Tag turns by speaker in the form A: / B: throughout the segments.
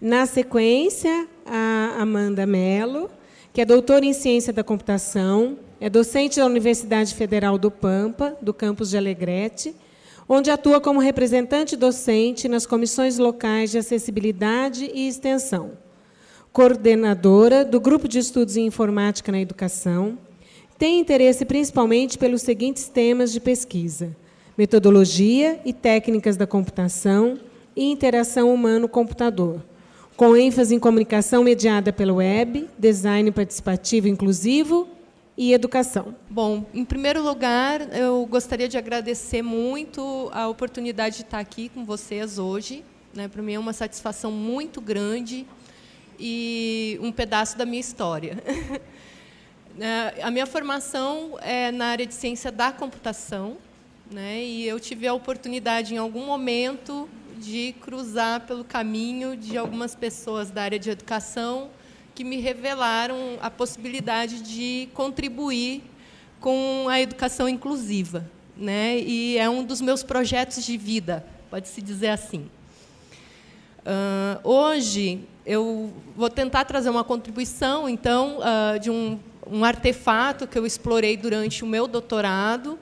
A: Na sequência, a Amanda Mello, que é doutora em Ciência da Computação, é docente da Universidade Federal do Pampa, do campus de Alegrete, onde atua como representante docente nas comissões locais de acessibilidade e extensão, coordenadora do Grupo de Estudos em Informática na Educação, tem interesse principalmente pelos seguintes temas de pesquisa: metodologia e técnicas da computação e interação humano-computador, com ênfase em comunicação mediada pela web, design participativo inclusivo e educação.
B: Bom, em primeiro lugar, eu gostaria de agradecer muito a oportunidade de estar aqui com vocês hoje. Para mim é uma satisfação muito grande e um pedaço da minha história. A minha formação é na área de ciência da computação, e eu tive a oportunidade, em algum momento, de cruzar pelo caminho de algumas pessoas da área de educação que me revelaram a possibilidade de contribuir com a educação inclusiva. E é um dos meus projetos de vida, pode-se dizer assim. Hoje, eu vou tentar trazer uma contribuição, então, de um artefato que eu explorei durante o meu doutorado,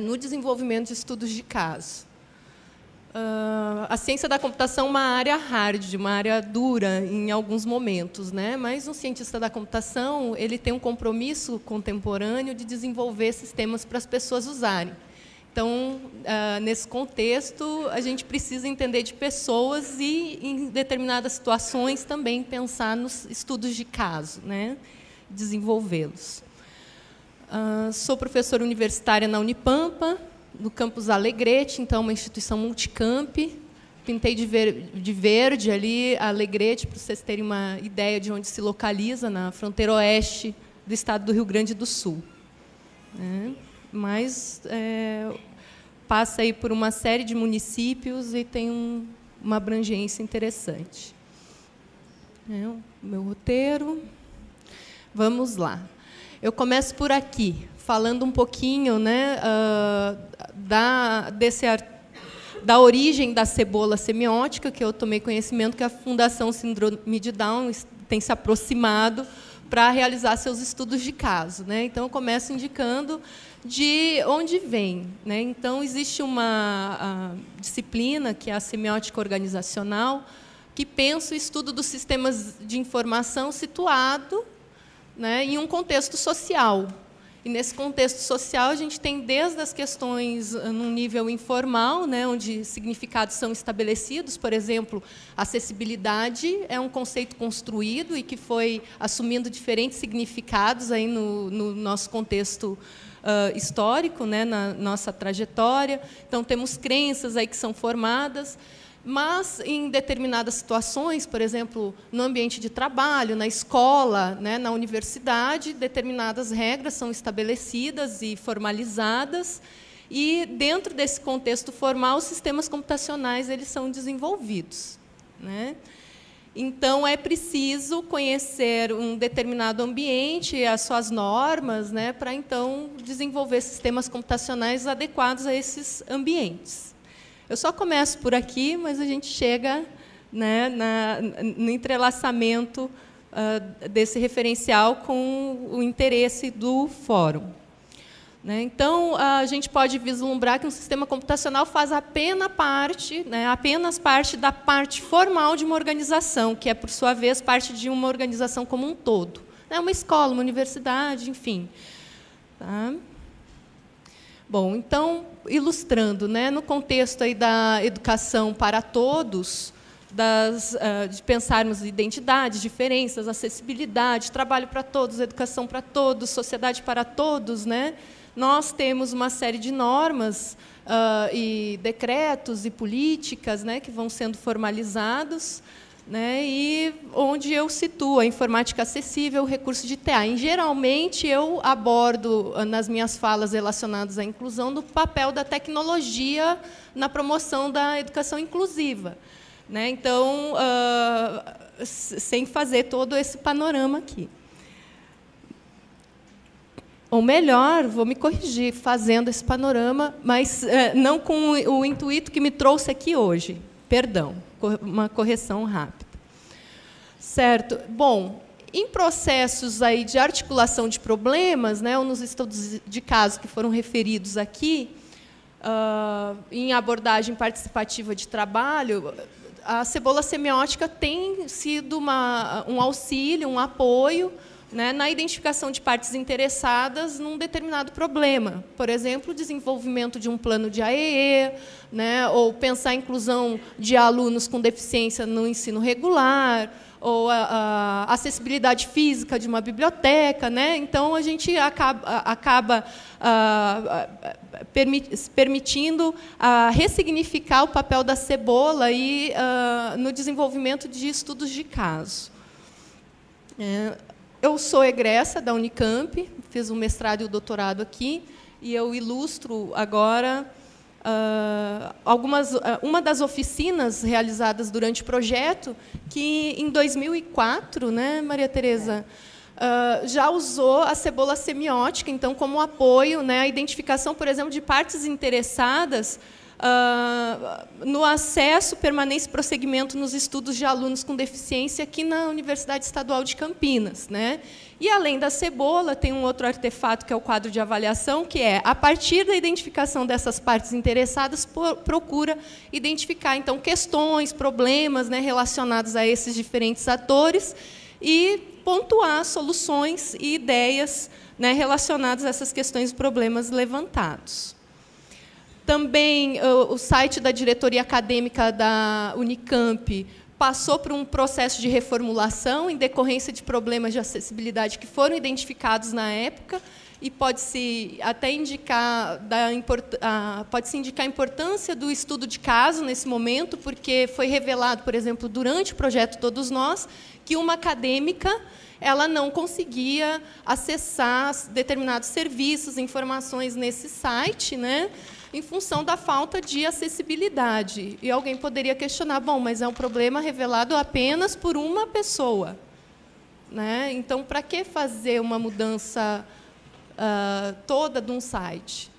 B: no desenvolvimento de estudos de caso. A ciência da computação é uma área hard, uma área dura em alguns momentos, mas um cientista da computação ele tem um compromisso contemporâneo de desenvolver sistemas para as pessoas usarem. Então, nesse contexto, a gente precisa entender de pessoas e, em determinadas situações, também pensar nos estudos de caso, desenvolvê-los. Sou professora universitária na Unipampa, no campus Alegrete, então, uma instituição multicamp. Pintei de verde ali Alegrete, para vocês terem uma ideia de onde se localiza, na fronteira oeste do estado do Rio Grande do Sul. Mas passa aí por uma série de municípios e tem uma abrangência interessante. O meu roteiro. Vamos lá. Eu começo por aqui, falando um pouquinho da origem da cebola semiótica, que eu tomei conhecimento que a Fundação Síndrome de Down tem se aproximado para realizar seus estudos de caso. Então, eu começo indicando de onde vem. Então, existe uma disciplina, que é a semiótica organizacional, que pensa o estudo dos sistemas de informação situado em um contexto social. E, nesse contexto social, a gente tem desde as questões num nível informal, onde significados são estabelecidos. Por exemplo, acessibilidade é um conceito construído e que foi assumindo diferentes significados aí no nosso contexto histórico, na nossa trajetória. Então, temos crenças aí que são formadas. Mas, em determinadas situações, por exemplo, no ambiente de trabalho, na escola, na universidade, determinadas regras são estabelecidas e formalizadas, e, dentro desse contexto formal, os sistemas computacionais eles são desenvolvidos. Então, é preciso conhecer um determinado ambiente, as suas normas, para, então, desenvolver sistemas computacionais adequados a esses ambientes. Eu só começo por aqui, mas a gente chega no entrelaçamento desse referencial com o interesse do fórum. Então, a gente pode vislumbrar que um sistema computacional faz apenas parte da parte formal de uma organização, que é, por sua vez, parte de uma organização como um todo. Uma escola, uma universidade, enfim. Tá? Bom, então, ilustrando, no contexto aí da educação para todos, de pensarmos identidades, diferenças, acessibilidade, trabalho para todos, educação para todos, sociedade para todos, nós temos uma série de normas e decretos e políticas que vão sendo formalizados, e onde eu situo a informática acessível, o recurso de TA. E, geralmente, eu abordo, nas minhas falas relacionadas à inclusão, do papel da tecnologia na promoção da educação inclusiva. Então, sem fazer todo esse panorama aqui. Ou melhor, vou me corrigir, fazendo esse panorama, mas não com o intuito que me trouxe aqui hoje. Perdão, uma correção rápida. Certo. Bom, em processos aí de articulação de problemas, né, ou nos estudos de caso que foram referidos aqui, em abordagem participativa de trabalho, a cebola semiótica tem sido um auxílio, um apoio, né, na identificação de partes interessadas num determinado problema. Por exemplo, o desenvolvimento de um plano de AEE, né, ou pensar a inclusão de alunos com deficiência no ensino regular, ou a acessibilidade física de uma biblioteca, né? Então, a gente acaba permitindo ressignificar o papel da cebola aí, no desenvolvimento de estudos de caso. Eu sou egressa da Unicamp, fiz o mestrado e o doutorado aqui, e eu ilustro agora uma das oficinas realizadas durante o projeto, que, em 2004, né, Maria Tereza, já usou a cebola semiótica, então, como apoio, né, à identificação, por exemplo, de partes interessadas no acesso, permanência e prosseguimento nos estudos de alunos com deficiência aqui na Universidade Estadual de Campinas, né? E, além da cebola, tem um outro artefato, que é o quadro de avaliação, que é, a partir da identificação dessas partes interessadas, procura identificar, então, questões, problemas, né, relacionados a esses diferentes atores e pontuar soluções e ideias, né, relacionadas a essas questões e problemas levantados. Também, o site da diretoria acadêmica da Unicamp passou por um processo de reformulação em decorrência de problemas de acessibilidade que foram identificados na época, e pode-se até indicar pode-se indicar a importância do estudo de caso nesse momento, porque foi revelado, por exemplo, durante o projeto Todos Nós, que uma acadêmica ela não conseguia acessar determinados serviços, informações nesse site, né, em função da falta de acessibilidade. E alguém poderia questionar, bom, mas é um problema revelado apenas por uma pessoa, né? Então, para que fazer uma mudança toda de um site,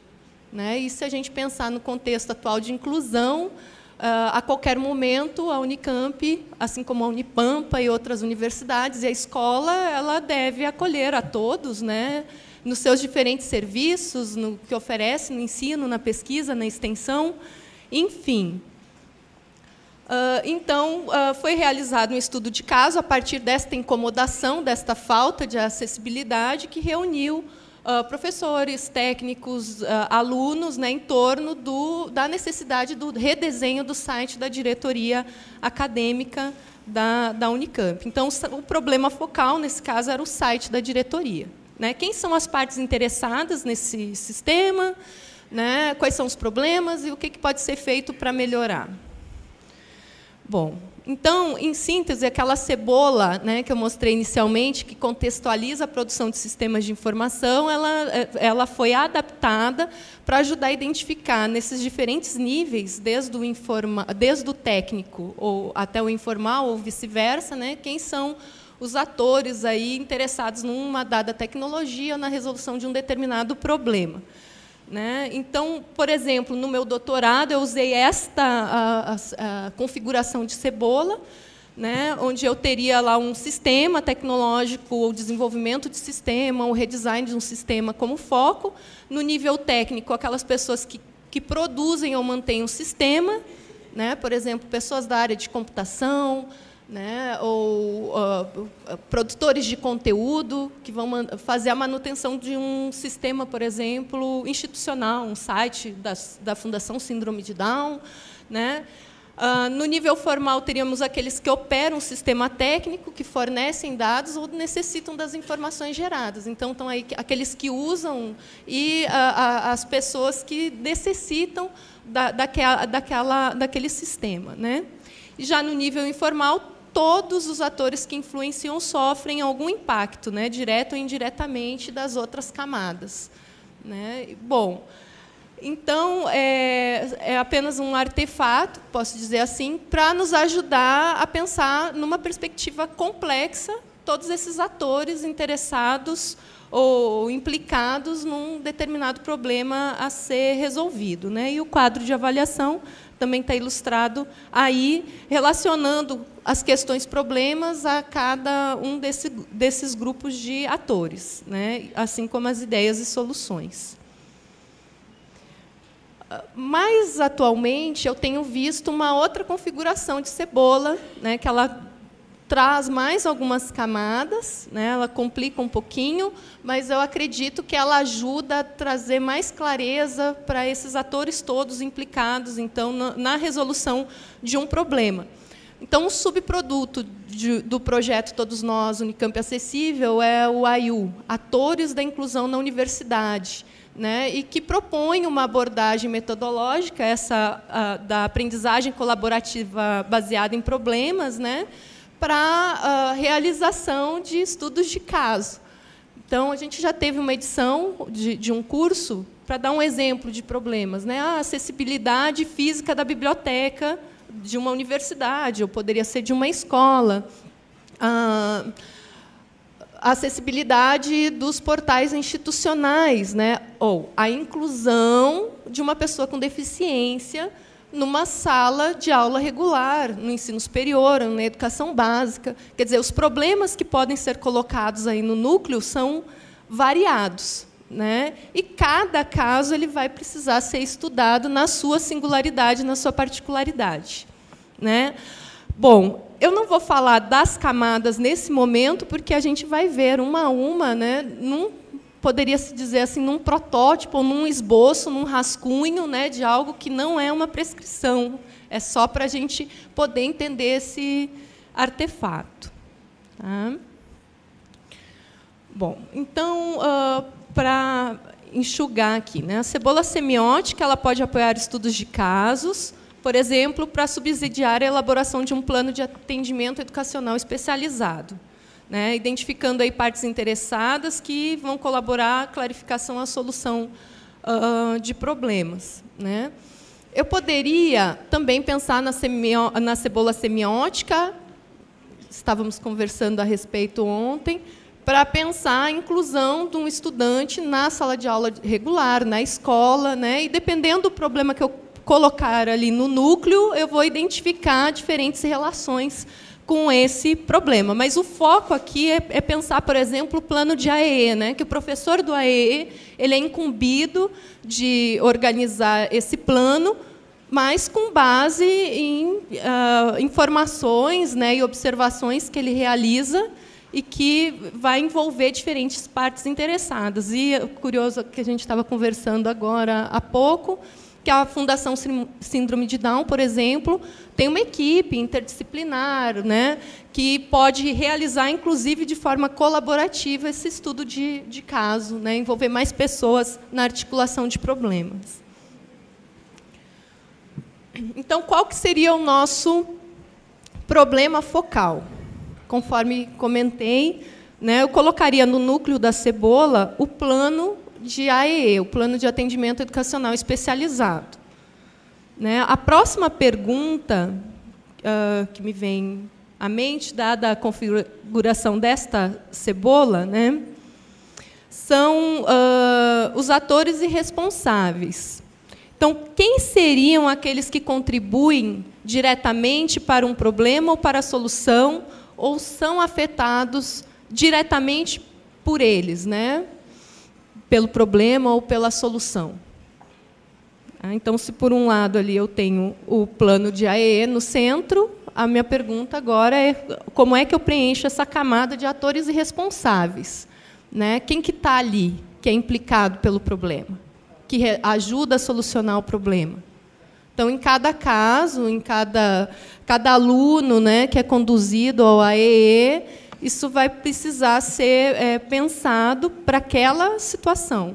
B: né? E se a gente pensar no contexto atual de inclusão, a qualquer momento, a Unicamp, assim como a Unipampa e outras universidades, e a escola, ela deve acolher a todos, né, nos seus diferentes serviços, no que oferece, no ensino, na pesquisa, na extensão, enfim. Então, foi realizado um estudo de caso a partir desta incomodação, desta falta de acessibilidade, que reuniu professores, técnicos, alunos, né, em torno da necessidade do redesenho do site da diretoria acadêmica da Unicamp. Então, o problema focal, nesse caso, era o site da diretoria. Né? Quem são as partes interessadas nesse sistema? Né? Quais são os problemas e o que pode ser feito para melhorar? Bom, então, em síntese, aquela cebola, né, que eu mostrei inicialmente, que contextualiza a produção de sistemas de informação, ela foi adaptada para ajudar a identificar, nesses diferentes níveis, desde o técnico ou até o informal, ou vice-versa, né, quem são os atores aí interessados numa dada tecnologia ou na resolução de um determinado problema. Né? Então, por exemplo, no meu doutorado, eu usei esta configuração de cebola, né, onde eu teria lá um sistema tecnológico, ou desenvolvimento de sistema, ou redesign de um sistema como foco. No nível técnico, aquelas pessoas que produzem ou mantêm um sistema, né, por exemplo, pessoas da área de computação, né, ou produtores de conteúdo que vão fazer a manutenção de um sistema, por exemplo, institucional, um site da Fundação Síndrome de Down. Né? No nível formal, teríamos aqueles que operam um sistema técnico, que fornecem dados ou necessitam das informações geradas. Então, estão aí aqueles que usam e as pessoas que necessitam daquele sistema. Né? E já no nível informal, todos os atores que influenciam sofrem algum impacto, né, direto ou indiretamente, das outras camadas. Né? Bom, então, é apenas um artefato, posso dizer assim, para nos ajudar a pensar, numa perspectiva complexa, todos esses atores interessados ou implicados num determinado problema a ser resolvido. Né? E o quadro de avaliação também está ilustrado aí, relacionando as questões problemas a cada um desses grupos de atores, né? Assim como as ideias e soluções. Mas, atualmente, eu tenho visto uma outra configuração de cebola, né, que ela traz mais algumas camadas, né, ela complica um pouquinho, mas eu acredito que ela ajuda a trazer mais clareza para esses atores todos implicados, então, na resolução de um problema. Então, um subproduto do projeto Todos Nós, Unicamp Acessível, é o AIU, Atores da Inclusão na Universidade, né, e que propõe uma abordagem metodológica, da aprendizagem colaborativa baseada em problemas, né, para a realização de estudos de caso. Então, a gente já teve uma edição de um curso para dar um exemplo de problemas, né, a acessibilidade física da biblioteca de uma universidade, ou poderia ser de uma escola, a acessibilidade dos portais institucionais, né? Ou a inclusão de uma pessoa com deficiência numa sala de aula regular, no ensino superior, na educação básica. Quer dizer, os problemas que podem ser colocados aí no núcleo são variados, né? E cada caso ele vai precisar ser estudado na sua singularidade, na sua particularidade, né? Bom, eu não vou falar das camadas nesse momento, porque a gente vai ver uma a uma, né, poderia-se dizer assim, num protótipo, ou num esboço, num rascunho, né, de algo que não é uma prescrição. É só para a gente poder entender esse artefato. Tá? Bom, então, para enxugar aqui, né, a cebola semiótica ela pode apoiar estudos de casos, por exemplo, para subsidiar a elaboração de um plano de atendimento educacional especializado, né, identificando aí partes interessadas que vão colaborar à clarificação à solução de problemas, né. Eu poderia também pensar na cebola semiótica, estávamos conversando a respeito ontem, para pensar a inclusão de um estudante na sala de aula regular, na escola, né, e dependendo do problema que eu colocar ali no núcleo, eu vou identificar diferentes relações com esse problema. Mas o foco aqui é pensar, por exemplo, o plano de AEE, né? Que o professor do AEE ele é incumbido de organizar esse plano, mas com base em informações, né, e observações que ele realiza e que vai envolver diferentes partes interessadas. E é curioso que a gente estava conversando agora há pouco, que a Fundação Síndrome de Down, por exemplo, tem uma equipe interdisciplinar, né, que pode realizar, inclusive, de forma colaborativa, esse estudo de caso, né, envolver mais pessoas na articulação de problemas. Então, qual que seria o nosso problema focal? Conforme comentei, né, eu colocaria no núcleo da cebola o plano de AEE, o Plano de Atendimento Educacional Especializado. Né? A próxima pergunta que me vem à mente, dada a configuração desta cebola, né, são os atores e responsáveis. Então, quem seriam aqueles que contribuem diretamente para um problema ou para a solução, ou são afetados diretamente por eles, né? Pelo problema ou pela solução. Então, se por um lado ali eu tenho o plano de AEE no centro, a minha pergunta agora é como é que eu preencho essa camada de atores e responsáveis, né? Quem que está ali, que é implicado pelo problema, que ajuda a solucionar o problema? Então, em cada caso, em cada aluno, né, que é conduzido ao AEE, isso vai precisar ser pensado para aquela situação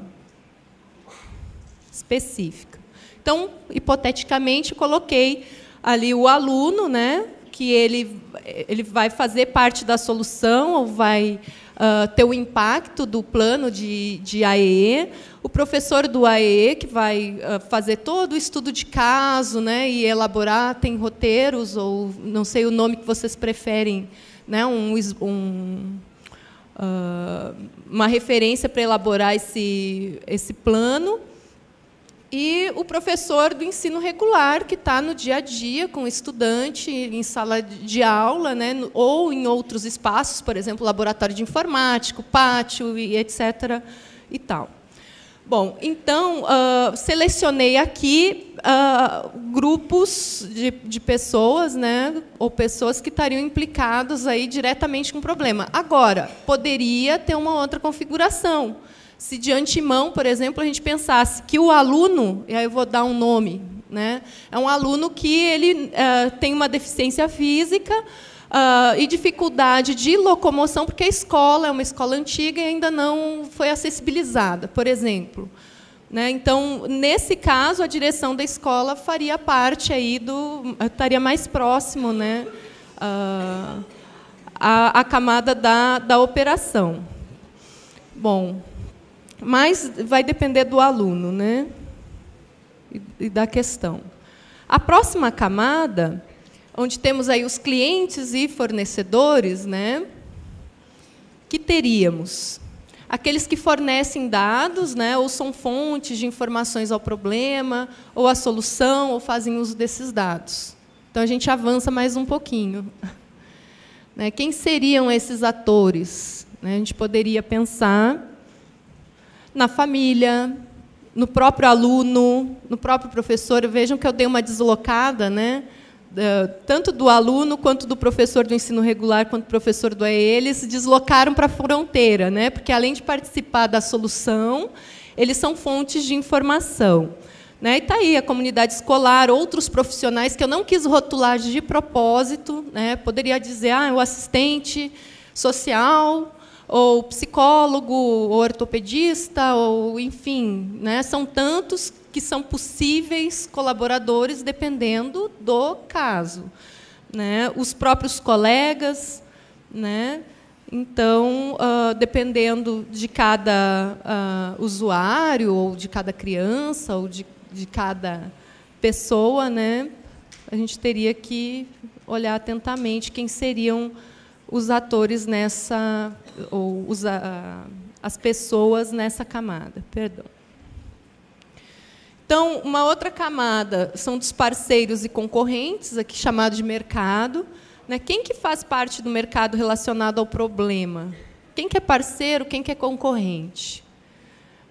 B: específica. Então, hipoteticamente, coloquei ali o aluno, né, que ele vai fazer parte da solução, ou vai ter o impacto do plano de AEE, o professor do AEE, que vai fazer todo o estudo de caso, né, e elaborar, tem roteiros, ou não sei o nome que vocês preferem, né, uma referência para elaborar esse plano. E o professor do ensino regular, que está no dia a dia com o estudante, em sala de aula, né, ou em outros espaços, por exemplo, laboratório de informática, pátio, e etc. E tal. Bom, então, selecionei aqui grupos de pessoas, né, ou pessoas que estariam implicados aí diretamente com o problema. Agora, poderia ter uma outra configuração. Se de antemão, por exemplo, a gente pensasse que o aluno, e aí eu vou dar um nome, né, é um aluno que ele tem uma deficiência física e dificuldade de locomoção, porque a escola é uma escola antiga e ainda não foi acessibilizada, por exemplo. Né? Então, nesse caso, a direção da escola faria parte aí estaria mais próximo, né, à camada da operação. Bom, mas vai depender do aluno, né, e da questão. A próxima camada, onde temos aí os clientes e fornecedores, né, que teríamos aqueles que fornecem dados, né, ou são fontes de informações ao problema, ou à solução, ou fazem uso desses dados. Então, a gente avança mais um pouquinho. Né, quem seriam esses atores? Né, a gente poderia pensar na família, no próprio aluno, no próprio professor. Vejam que eu dei uma deslocada, né, tanto do aluno, quanto do professor do ensino regular, quanto do professor do EE, eles se deslocaram para a fronteira, né, porque, além de participar da solução, eles são fontes de informação. Né, e está aí a comunidade escolar, outros profissionais que eu não quis rotular de propósito, né, poderia dizer o assistente social, ou psicólogo, ou ortopedista, ou, enfim, né, são tantos que são possíveis colaboradores, dependendo do caso. Né? Os próprios colegas. Né? Então, dependendo de cada usuário, ou de cada criança, ou de cada pessoa, né, a gente teria que olhar atentamente quem seriam os atores nessa, ou as pessoas nessa camada. Perdão. Então, uma outra camada são dos parceiros e concorrentes, aqui chamado de mercado. Né? Quem que faz parte do mercado relacionado ao problema? Quem que é parceiro, quem que é concorrente?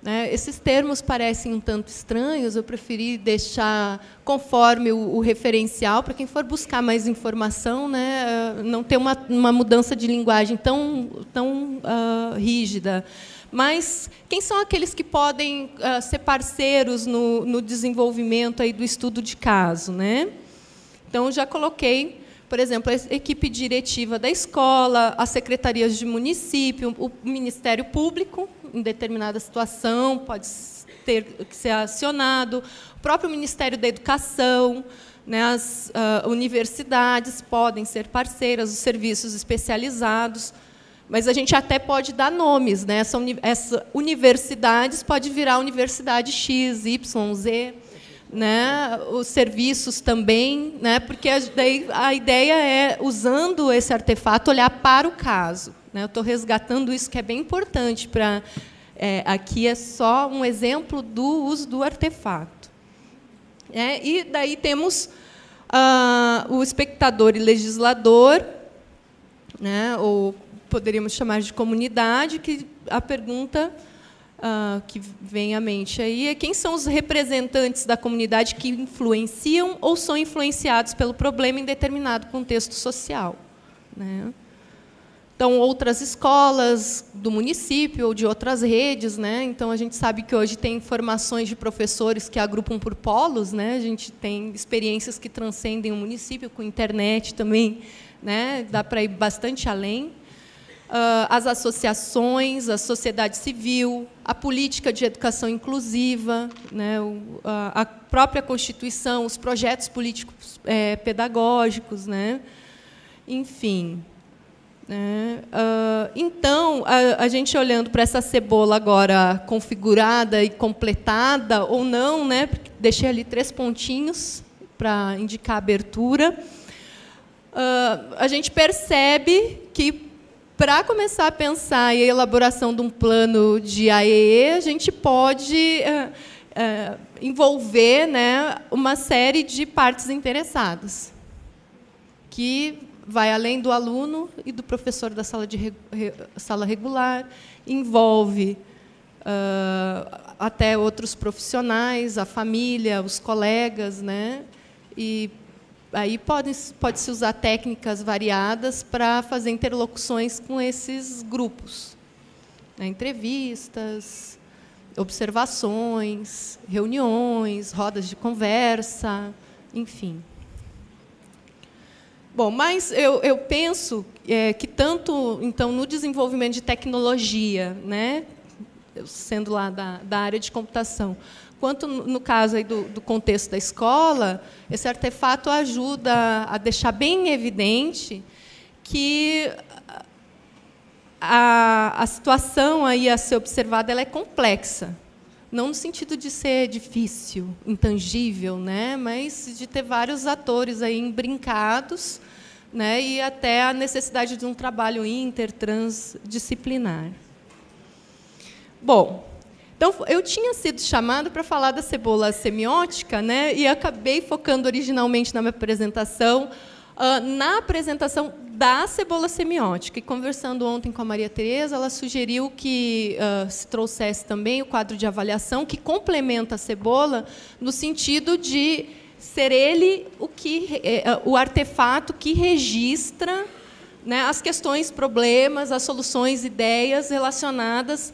B: Né? Esses termos parecem um tanto estranhos, eu preferi deixar conforme o referencial, para quem for buscar mais informação, né? Não ter uma mudança de linguagem tão rígida. Mas quem são aqueles que podem ser parceiros no desenvolvimento aí do estudo de caso? Né? Então, já coloquei, por exemplo, a equipe diretiva da escola, as secretarias de município, o Ministério Público, em determinada situação, pode ter que ser acionado, o próprio Ministério da Educação, né, as universidades podem ser parceiras, os serviços especializados, mas a gente até pode dar nomes. Né? Essa universidades pode virar universidade X, Y, Z, né? Os serviços também, né? Porque a ideia é, usando esse artefato, olhar para o caso. Né? Eu estou resgatando isso, que é bem importante. Aqui é só um exemplo do uso do artefato. E daí temos o espectador e legislador, né? Ou poderíamos chamar de comunidade, que a pergunta que vem à mente aí é: quem são os representantes da comunidade que influenciam ou são influenciados pelo problema em determinado contexto social? Né? Então, outras escolas do município ou de outras redes. Né? Então, a gente sabe que hoje tem formações de professores que agrupam por polos. Né? A gente tem experiências que transcendem o município, com internet também. Né? Dá para ir bastante além. As associações, a sociedade civil, a política de educação inclusiva, né, a própria Constituição, os projetos políticos pedagógicos, né, enfim. Né, então, a gente olhando para essa cebola agora configurada e completada, ou não, né, deixei ali 3 pontinhos para indicar a abertura, a gente percebe que, para começar a pensar em elaboração de um plano de AEE, a gente pode envolver, né, uma série de partes interessadas, que vai além do aluno e do professor da sala regular, envolve até outros profissionais, a família, os colegas, né? E aí pode-se usar técnicas variadas para fazer interlocuções com esses grupos, né? Entrevistas, observações, reuniões, rodas de conversa, enfim. Bom, mas eu penso que tanto então no desenvolvimento de tecnologia, né, sendo lá da área de computação, quanto no caso aí do contexto da escola, esse artefato ajuda a deixar bem evidente que a situação aí a ser observada ela é complexa, não no sentido de ser difícil, intangível, né, mas de ter vários atores aí embrincados, né, e até a necessidade de um trabalho intertransdisciplinar. Bom, então eu tinha sido chamada para falar da cebola semiótica, né, e acabei focando originalmente na minha apresentação na apresentação da cebola semiótica. E conversando ontem com a Maria Tereza, ela sugeriu que se trouxesse também o quadro de avaliação, que complementa a cebola, no sentido de ser ele o artefato que registra, né, as questões, problemas, as soluções, ideias relacionadas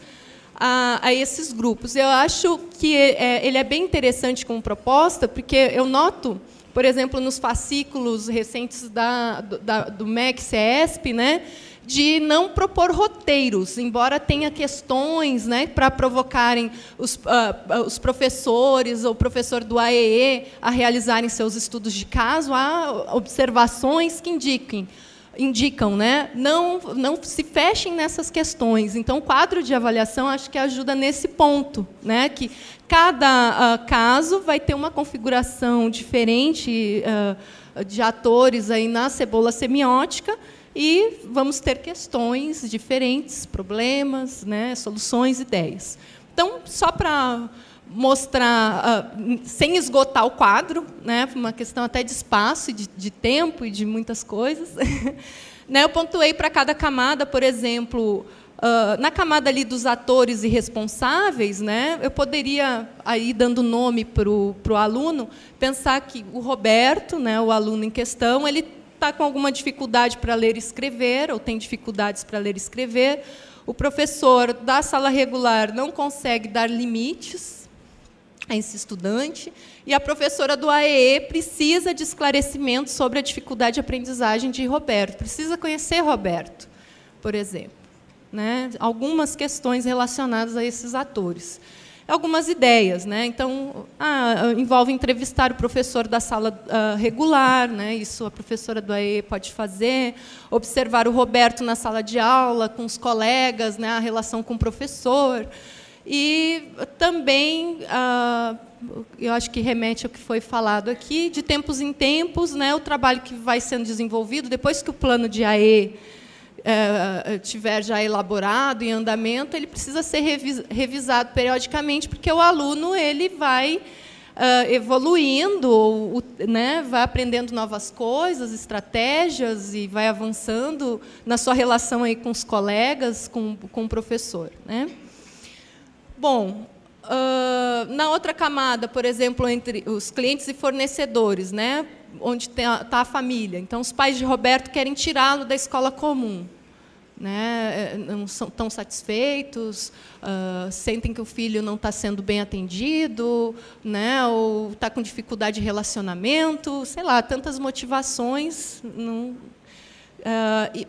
B: a esses grupos. Eu acho que ele é bem interessante como proposta, porque eu noto, por exemplo, nos fascículos recentes do MEC-CESP, né, de não propor roteiros, embora tenha questões, né, para provocarem os professores ou o professor do AEE a realizarem seus estudos de caso, há observações que indicam, né, não se fechem nessas questões. Então, o quadro de avaliação acho que ajuda nesse ponto, né, que cada caso vai ter uma configuração diferente de atores aí na cebola semiótica e vamos ter questões diferentes, problemas, né, soluções, ideias. Então, só para mostrar, sem esgotar o quadro, né, uma questão até de espaço, de tempo e de muitas coisas, né, eu pontuei para cada camada, por exemplo, na camada ali dos atores e responsáveis, né, eu poderia, aí dando nome para o aluno, pensar que o Roberto, né, o aluno em questão, ele está com alguma dificuldade para ler e escrever, ou tem dificuldades para ler e escrever. O professor da sala regular não consegue dar limites a esse estudante, e a professora do AEE precisa de esclarecimento sobre a dificuldade de aprendizagem de Roberto. Precisa conhecer Roberto, por exemplo, né? Algumas questões relacionadas a esses atores. Algumas ideias, né? Então, envolve entrevistar o professor da sala regular, né? Isso a professora do AE pode fazer, observar o Roberto na sala de aula, com os colegas, né? A relação com o professor. E também, eu acho que remete ao que foi falado aqui, de tempos em tempos, né? O trabalho que vai sendo desenvolvido, depois que o plano de AE tiver já elaborado, em andamento, ele precisa ser revisado periodicamente, porque o aluno ele vai evoluindo, né, vai aprendendo novas coisas, estratégias, e vai avançando na sua relação aí com os colegas, com o professor, né? Bom, na outra camada, por exemplo, entre os clientes e fornecedores, né, onde está a família. Então, os pais de Roberto querem tirá-lo da escola comum, né, não estão satisfeitos, sentem que o filho não está sendo bem atendido, né, ou está com dificuldade de relacionamento, sei lá, tantas motivações.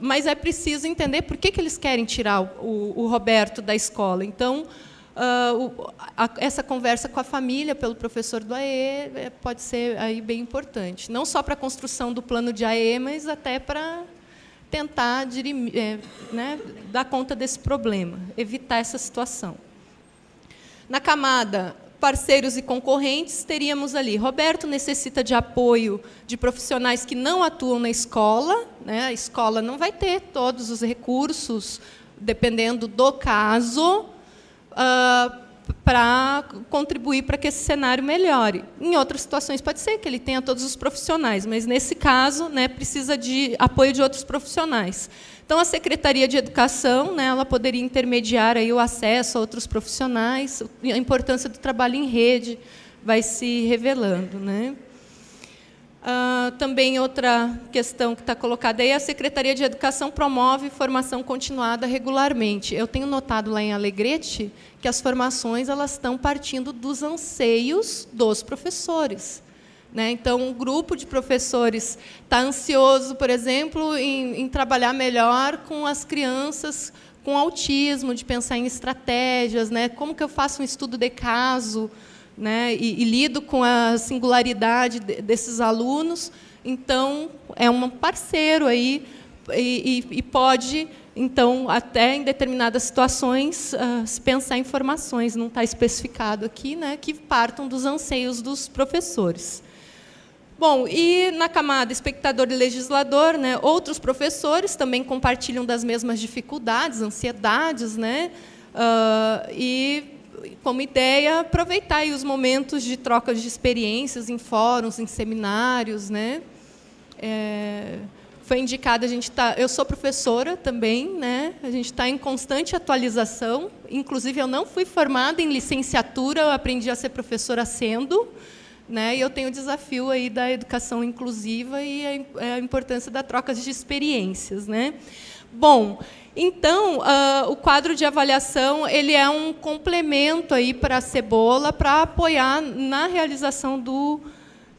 B: Mas é preciso entender por que eles querem tirar o Roberto da escola. Então, essa conversa com a família, pelo professor do AE, pode ser aí bem importante. Não só para a construção do plano de AE, mas até para tentar né, dar conta desse problema, evitar essa situação. Na camada parceiros e concorrentes, teríamos ali, Roberto necessita de apoio de profissionais que não atuam na escola, né? A escola não vai ter todos os recursos, dependendo do caso, para contribuir para que esse cenário melhore. Em outras situações, pode ser que ele tenha todos os profissionais, mas, nesse caso, né, precisa de apoio de outros profissionais. Então, a Secretaria de Educação, né, ela poderia intermediar aí o acesso a outros profissionais, a importância do trabalho em rede vai se revelando, né? Também outra questão que está colocada aí, a Secretaria de Educação promove formação continuada regularmente. Eu tenho notado lá em Alegrete que as formações elas estão partindo dos anseios dos professores, né? Então, um grupo de professores está ansioso, por exemplo, em trabalhar melhor com as crianças com autismo, de pensar em estratégias, né? Como que eu faço um estudo de caso, né, e lido com a singularidade desses alunos. Então, é um parceiro aí e pode, então, até em determinadas situações, se pensar em formações, não está especificado aqui, né, que partam dos anseios dos professores. Bom, e na camada espectador e legislador, né, outros professores também compartilham das mesmas dificuldades, ansiedades, né, e como ideia, aproveitar aí os momentos de troca de experiências em fóruns, em seminários, né? Foi indicado, eu sou professora também, né? A gente está em constante atualização. Inclusive, eu não fui formada em licenciatura, eu aprendi a ser professora sendo, né? E eu tenho o desafio aí da educação inclusiva e a importância da troca de experiências, né? Bom, então, o quadro de avaliação ele é um complemento aí para a Cebola para apoiar na realização do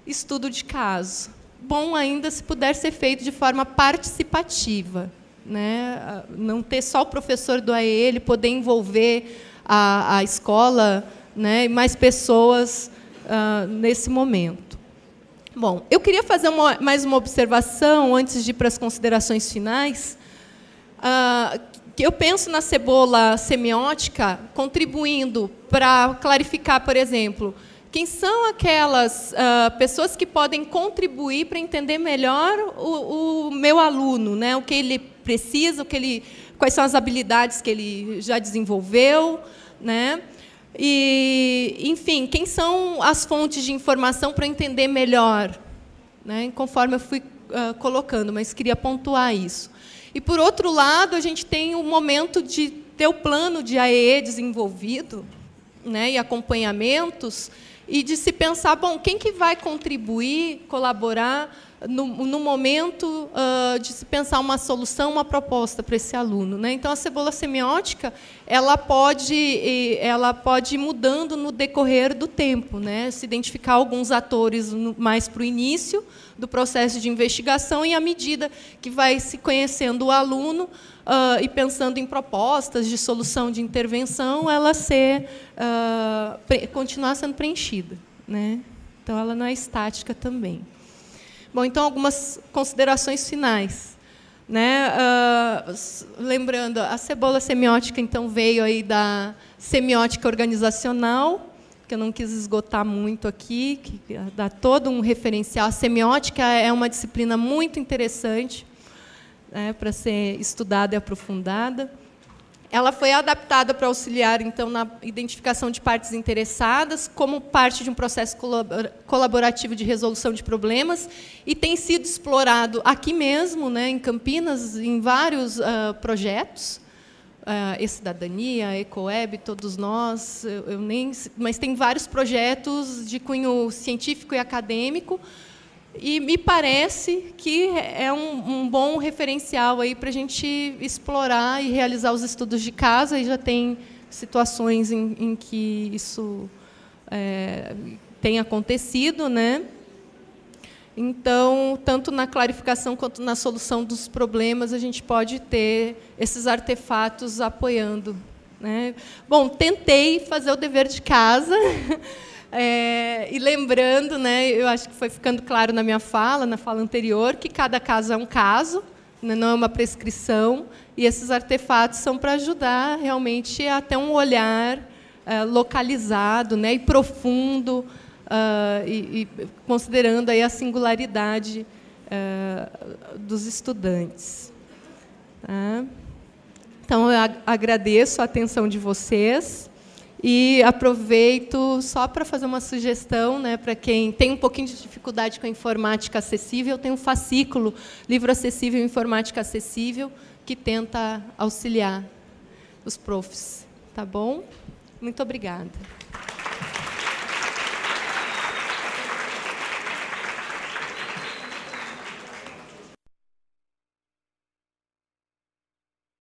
B: estudo de caso. Bom ainda se puder ser feito de forma participativa, né? Não ter só o professor do AEL, poder envolver a escola, né, e mais pessoas nesse momento. Bom, eu queria fazer mais uma observação antes de ir para as considerações finais. Que eu penso na cebola semiótica contribuindo para clarificar, por exemplo, quem são aquelas pessoas que podem contribuir para entender melhor o meu aluno, né? O que ele precisa, quais são as habilidades que ele já desenvolveu, né? E, enfim, quem são as fontes de informação para entender melhor, né? Conforme eu fui colocando, mas queria pontuar isso. E, por outro lado, a gente tem o momento de ter o plano de AEE desenvolvido, né, e acompanhamentos, e de se pensar, bom, quem que vai contribuir, colaborar no momento de se pensar uma solução, uma proposta para esse aluno, né? Então, a cebola semiótica ela pode ir mudando no decorrer do tempo, né? Se identificar alguns atores mais para o início do processo de investigação e, à medida que vai se conhecendo o aluno e pensando em propostas de solução de intervenção, ela continuar sendo preenchida, né? Então, ela não é estática também. Bom, então, algumas considerações finais, né? Lembrando, a cebola semiótica então veio aí da semiótica organizacional, que eu não quis esgotar muito aqui, que dá todo um referencial. A semiótica é uma disciplina muito interessante, né, para ser estudada e aprofundada. Ela foi adaptada para auxiliar, então, na identificação de partes interessadas, como parte de um processo colaborativo de resolução de problemas, e tem sido explorado aqui mesmo, né, em Campinas, em vários projetos, E-Cidadania, Ecoweb, todos nós, mas tem vários projetos de cunho científico e acadêmico, e me parece que é um bom referencial aí para a gente explorar e realizar os estudos de caso. E já tem situações em que isso tem acontecido, né? Então, tanto na clarificação quanto na solução dos problemas, a gente pode ter esses artefatos apoiando, né? Bom, tentei fazer o dever de casa. E lembrando, né, eu acho que foi ficando claro na minha fala, na fala anterior, que cada caso é um caso, né, não é uma prescrição, e esses artefatos são para ajudar realmente a ter um olhar localizado, né, e profundo, e considerando aí a singularidade dos estudantes. Tá? Então, eu agradeço a atenção de vocês. E aproveito só para fazer uma sugestão, né, para quem tem um pouquinho de dificuldade com a informática acessível, tem um fascículo, Livro Acessível Informática Acessível, que tenta auxiliar os profs. Tá bom? Muito obrigada.